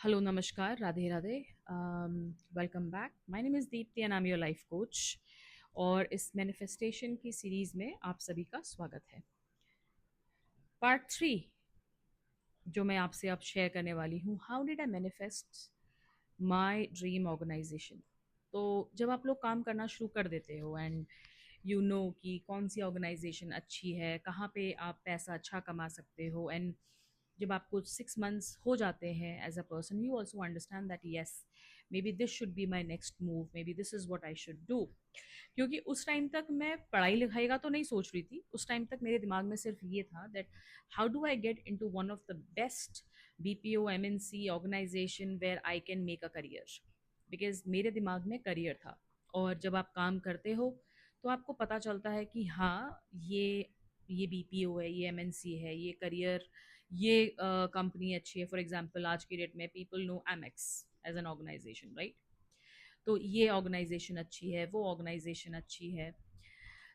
Hello, नमस्कार, Radhe Radhe. Welcome back. My name is Deepti and I am your life coach. और इस manifestation की series में आप सभी का स्वागत है। पार्ट 3 जो मैं आपसे अब शेयर करने वाली हूँ, how did I manifest my dream organisation. तो जब आप लोग काम करना शुरू कर देते हो एंड यू नो कि कौन सी ऑर्गेनाइजेशन अच्छी है, कहाँ पे आप पैसा अच्छा कमा सकते हो, एंड जब आपको 6 मंथ्स हो जाते हैं as a person, you also understand that yes, maybe this should be my next move, maybe this is what I should do. क्योंकि उस टाइम तक मैं पढ़ाई लिखाई का तो नहीं सोच रही थी। उस टाइम तक मेरे दिमाग में सिर्फ ये था that how do I get in to one of the best BPO MNC organisation where I can make a career. Because मेरे दिमाग में करियर था। और जब आप काम करते हो तो आपको पता चलता है कि हाँ, ये BPO है, ये MNC है, ये करियर, ये कंपनी अच्छी है। फॉर एग्जाम्पल आज की डेट में people know Amex as an organisation, right? तो ये ऑर्गेनाइजेशन अच्छी है, वो ऑर्गेनाइजेशन अच्छी है।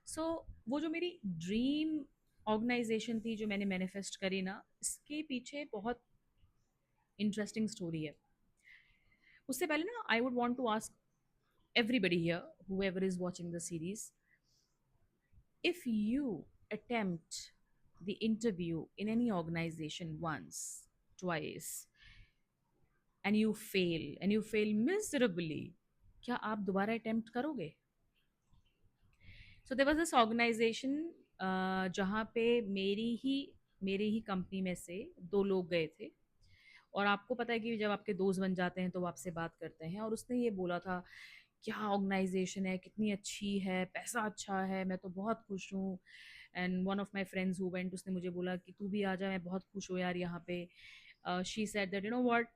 सो वो जो मेरी ड्रीम ऑर्गेनाइजेशन थी जो मैंने मैनिफेस्ट करी ना, इसके पीछे बहुत इंटरेस्टिंग स्टोरी है। उससे पहले ना I would want to ask everybody here, whoever is watching the series, if you attempt the interview in any organization once, twice, and you fail miserably, क्या आप दोबारा अटेम्प्ट करोगे? So there was this organisation जहाँ पे मेरी ही company में से दो लोग गए थे। और आपको पता है कि जब आपके दोस्त बन जाते हैं तो वो आपसे बात करते हैं, और उसने ये बोला था क्या ऑर्गेनाइजेशन है, कितनी अच्छी है, पैसा अच्छा है, मैं तो बहुत खुश हूँ। And one of my friends who went, उसने मुझे बोला कि तू भी आ जा, मैं बहुत खुश हूँ यार यहाँ पे। She said that you know what,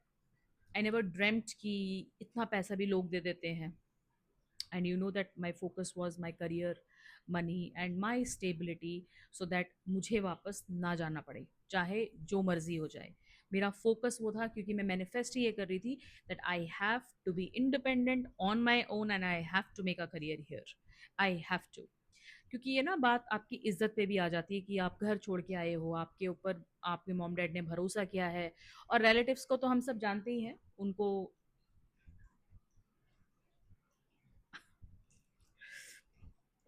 I never dreamt कि इतना पैसा भी लोग दे देते हैं। And you know that my focus was my career, money and my stability, so that मुझे वापस ना जाना पड़े, चाहे जो मर्जी हो जाए। मेरा फोकस वो था, क्योंकि मैं मैनिफेस्ट ही ये कर रही थी that I have to be independent on my own and I have to make a career here. I have to. क्योंकि ये ना बात आपकी इज्जत पे भी आ जाती है कि आप घर छोड़ के आए हो, आपके ऊपर आपके मॉम डैड ने भरोसा किया है। और रिलेटिव्स को तो हम सब जानते ही हैं, उनको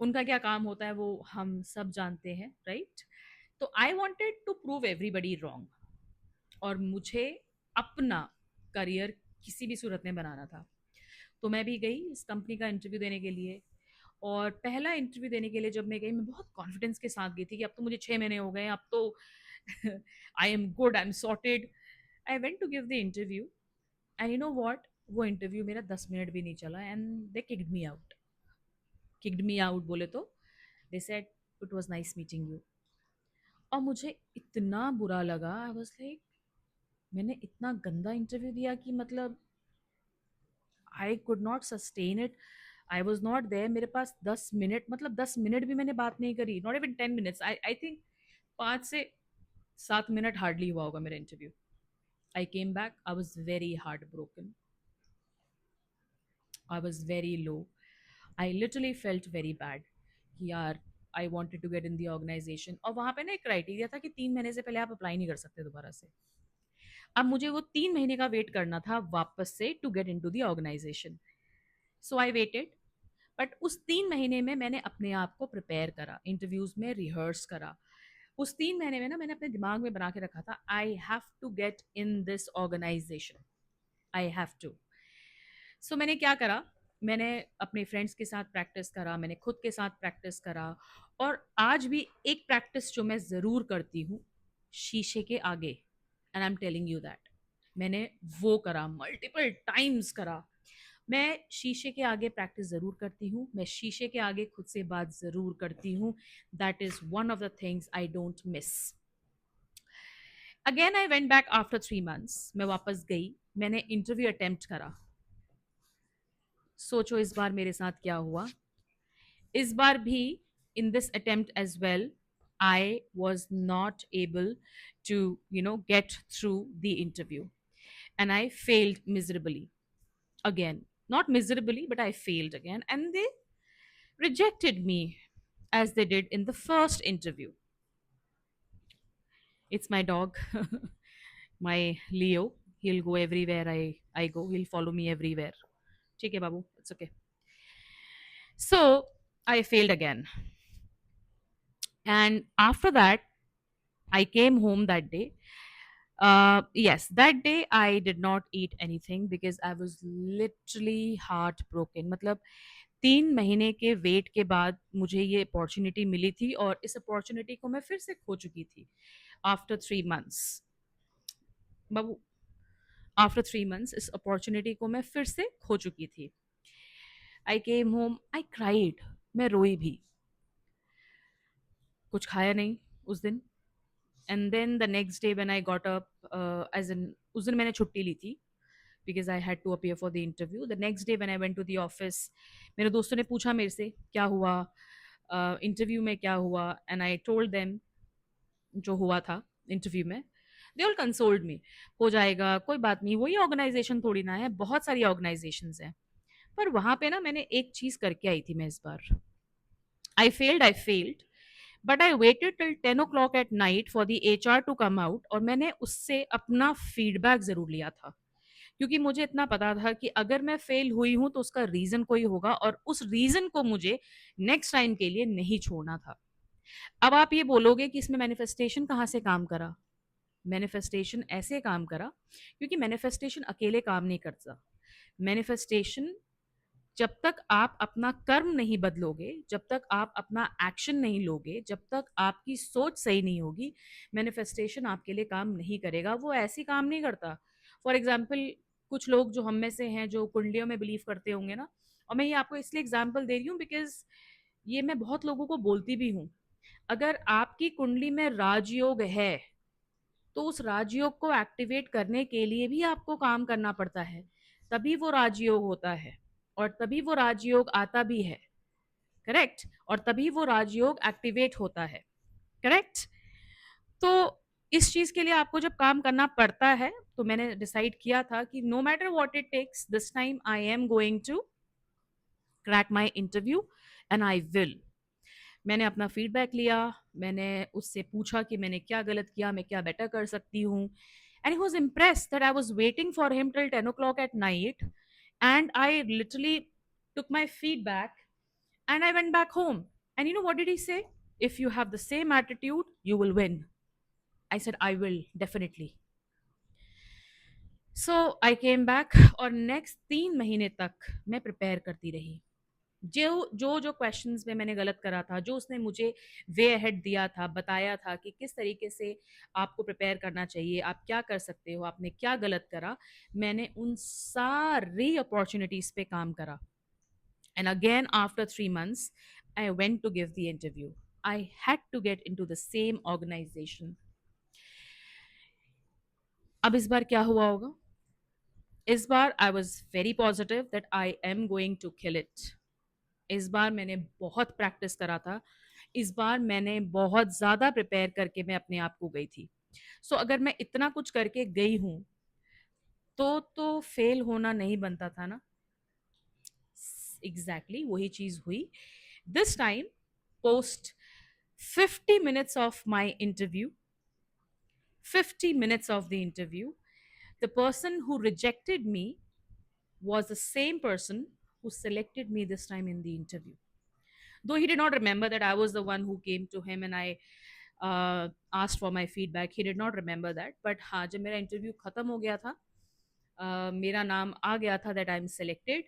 उनका क्या काम होता है वो हम सब जानते हैं, राइट? तो I wanted to prove everybody wrong, और मुझे अपना करियर किसी भी सूरत में बनाना था। तो मैं भी गई इस कंपनी का इंटरव्यू देने के लिए। और पहला इंटरव्यू देने के लिए जब मैं गई, मैं बहुत कॉन्फिडेंस के साथ गई थी कि अब तो मुझे 6 महीने हो गए, अब तो I am good, I am sorted. I went to give the interview and you know what, वो इंटरव्यू मेरा 10 मिनट भी नहीं चला and they kicked me out. Kicked me out बोले तो they said it was nice meeting you. और मुझे इतना बुरा लगा, आई वाज लाइक मैंने इतना गंदा इंटरव्यू दिया कि मतलब I could not sustain it. I was not there. मेरे पास 10 मिनट, मतलब 10 मिनट भी मैंने बात नहीं करी, not even 10 minutes. I think 5 से 7 मिनट हार्डली हुआ होगा मेरा interview. I came back, I was very heartbroken, I was very low. I literally felt very bad कि यार I wanted to get in the organisation. और वहाँ पे ना एक क्राइटेरिया था कि 3 महीने से पहले आप अप्लाई नहीं कर सकते दोबारा से। अब मुझे वो 3 महीने का वेट करना था वापस से to get in to the organisation. So I waited. But उस 3 महीने में मैंने अपने आप को प्रिपेयर करा, इंटरव्यूज में रिहर्स करा। उस 3 महीने में ना मैंने अपने दिमाग में बना के रखा था I have to get in this organisation, I have to. So मैंने क्या करा, मैंने अपने फ्रेंड्स के साथ प्रैक्टिस करा, मैंने खुद के साथ प्रैक्टिस करा। और आज भी एक प्रैक्टिस जो मैं ज़रूर करती हूँ, शीशे के आगे, and I am telling you that मैंने वो करा, मल्टीपल टाइम्स करा। मैं शीशे के आगे प्रैक्टिस ज़रूर करती हूँ, मैं शीशे के आगे खुद से बात ज़रूर करती हूँ। That is one of the things I don't miss. Again I went back after 3 months, मैं वापस गई, मैंने इंटरव्यू अटेम्प्ट करा। सोचो इस बार मेरे साथ क्या हुआ। इस बार भी in this attempt as well, I was not able to get through the interview, and I failed miserably again. Not miserably, but I failed again, and they rejected me as they did in the first interview. It's my dog, my Leo. he'll go everywhere I go, he'll follow me everywhere. ठीक है बाबू, it's okay. So I failed again, and after that I came home that day. Yes, that day I did not eat anything because I was literally heartbroken. मतलब 3 महीने के wait के बाद मुझे ये opportunity मिली थी और इस अपॉर्चुनिटी को मैं फिर से खो चुकी थी आफ्टर 3 मंथ्स। बाबू, आफ्टर 3 मंथ्स इस अपॉर्चुनिटी को मैं फिर से खो चुकी थी। आई केम होम, आई क्राइड, मैं रोई भी, कुछ खाया नहीं उस दिन। And then the next day when I got up, as in उस दिन मैंने छुट्टी ली थी because I had to appear for the interview. The next day when I went to the office, मेरे दोस्तों ने पूछा मेरे से क्या हुआ, इंटरव्यू में क्या हुआ, एंड आई टोल्ड देम जो हुआ था इंटरव्यू में। दे ऑल कंसोल्ड मी, हो जाएगा, कोई बात नहीं, वही ऑर्गेनाइजेशन थोड़ी ना है, बहुत सारी ऑर्गेनाइजेशंस हैं। पर वहां पे ना मैंने एक चीज करके आई थी मैं इस बार। I failed, but I waited till 10 o'clock at night for the HR to come out, और मैंने उससे अपना फीडबैक जरूर लिया था, क्योंकि मुझे इतना पता था कि अगर मैं फेल हुई हूं तो उसका रीजन कोई होगा और उस रीजन को मुझे नेक्स्ट टाइम के लिए नहीं छोड़ना था। अब आप ये बोलोगे कि इसमें मैनिफेस्टेशन कहाँ से काम करा? मैनिफेस्टेशन ऐसे काम करा क्योंकि मैनिफेस्टेशन अकेले काम नहीं करता। मैनिफेस्टेशन, जब तक आप अपना कर्म नहीं बदलोगे, जब तक आप अपना एक्शन नहीं लोगे, जब तक आपकी सोच सही नहीं होगी, मैनिफेस्टेशन आपके लिए काम नहीं करेगा। वो ऐसी काम नहीं करता। फॉर एग्जाम्पल, कुछ लोग जो हम में से हैं जो कुंडलियों में बिलीव करते होंगे ना, और मैं ये आपको इसलिए एग्जाम्पल दे रही हूँ बिकॉज ये मैं बहुत लोगों को बोलती भी हूँ। अगर आपकी कुंडली में राजयोग है तो उस राजयोग को एक्टिवेट करने के लिए भी आपको काम करना पड़ता है, तभी वो राजयोग होता है और तभी वो राजयोग आता भी है। करेक्ट? और तभी वो राजयोग एक्टिवेट होता है। करेक्ट? तो इस चीज के लिए आपको जब काम करना पड़ता है, तो मैंने डिसाइड किया था कि no matter what it takes, this time I am going to crack my interview and I will. मैंने अपना फीडबैक लिया, मैंने उससे पूछा कि मैंने क्या गलत किया, मैं क्या बेटर कर सकती हूँ। And he was impressed that I was waiting for him till 10 o'clock at night, and I literally took my feedback and I went back home. And you know what did he say? If you have the same attitude, you will win. I said, I will, definitely. So I came back और next 3 महीने तक मैं prepare करती रही। जो जो जो questions में मैंने गलत करा था, जो उसने मुझे वे अहेड दिया था, बताया था कि किस तरीके से आपको प्रिपेयर करना चाहिए, आप क्या कर सकते हो, आपने क्या गलत करा, मैंने उन सारी अपॉर्चुनिटीज पे काम करा। And again after 3 months I went to give the interview. I had to get in to the same organisation. अब इस बार क्या हुआ होगा? इस बार I was very positive that I am going to kill it. इस बार मैंने बहुत प्रैक्टिस करा था, इस बार मैंने बहुत ज़्यादा प्रिपेयर करके मैं अपने आप को गई थी। सो अगर मैं इतना कुछ करके गई हूँ तो फेल होना नहीं बनता था ना। एग्जैक्टली वही चीज़ हुई। This time, post 50 minutes of my interview, 50 minutes of the interview, the person who rejected me was the same person who selected me this time in the interview. Though he did not remember that I was the one who came to him and I asked for my feedback, he did not remember that. But हाँ, जब मेरा interview खत्म हो गया था, मेरा नाम आ गया था that I'm selected,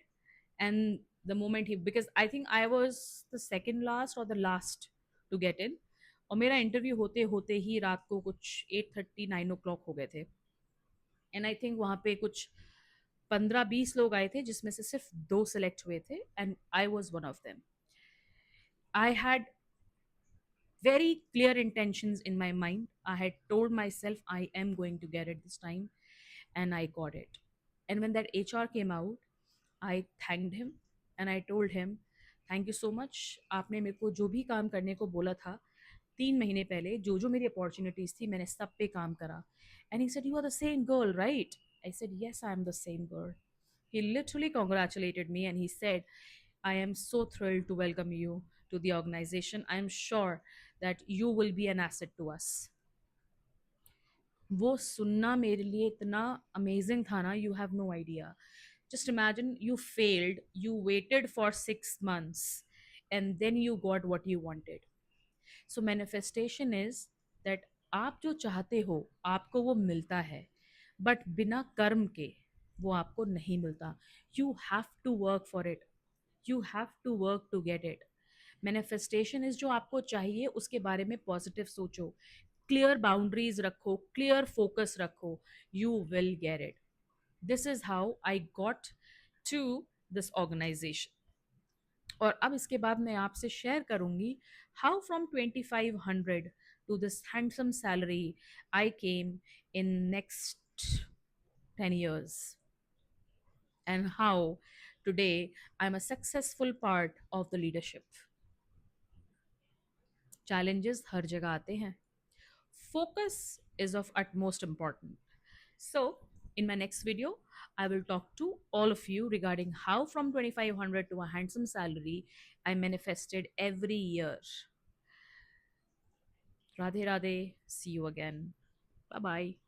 and the moment he, because I think I was the second last or the last to get in, और मेरा इंटरव्यू होते होते ही रात को कुछ 8:30 9 o'clock हो गए थे। एंड आई थिंक वहाँ पे कुछ 15-20 लोग आए थे जिसमें से सिर्फ 2 सेलेक्ट हुए थे, and I was one of them. I had very clear intentions in my mind. I had told myself I am going to get it this time, and I got it. And when that HR came out, I thanked him and I told him, thank you so much, आपने मेरे को जो भी काम करने को बोला था 3 महीने पहले, जो जो मेरी अपॉर्चुनिटीज थी मैंने सब पे काम करा। And he said, you are the same girl right? I said, yes I am the same girl. He literally congratulated me and he said, I am so thrilled to welcome you to the organization. I am sure that you will be an asset to us. वो सुनना मेरे लिए इतना amazing था ना, you have no idea. Just imagine you failed, you waited for 6 months, and then you got what you wanted. So manifestation is that आप जो चाहते हो आपको वो मिलता है, बट बिना कर्म के वो आपको नहीं मिलता. You have to work for it, you have to work to get it. Manifestation is जो आपको चाहिए उसके बारे में पॉजिटिव सोचो, क्लियर बाउंड्रीज रखो, क्लियर फोकस रखो, you will get it. This is how I got to this organisation. और अब इसके बाद मैं आपसे शेयर करूंगी how from 2500 to this handsome salary I came in next 10 years, and how today I'm a successful part of the leadership. Challenges हर जगह आते हैं. Focus is of utmost importance. So, in my next video, I will talk to all of you regarding how from 2500 to a handsome salary I manifested every year. Radhe Radhe. See you again. Bye bye.